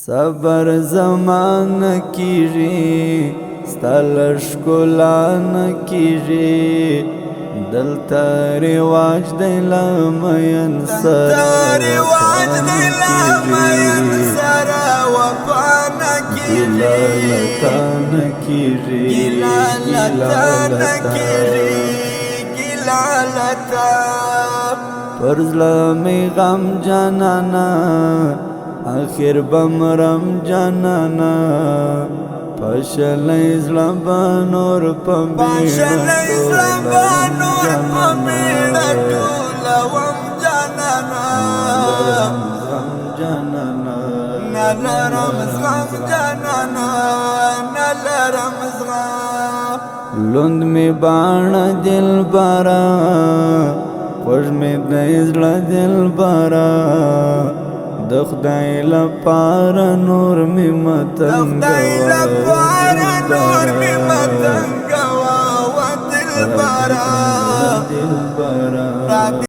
صبر زمان کیږي ستل ښکلان کیږي دلته رواج دی لمین سره وفا نه کیږي پر زړه می غم جانانا آخر بمرم جانانا پشل اسلام نور پمیڑا ټولوم جانانا نلرم زغم جانانا نلرم زغم لوند می باڼه دل بارا خوږ می د زړه دل بارا د خدای لپاره نور می متنګوا و دل بارا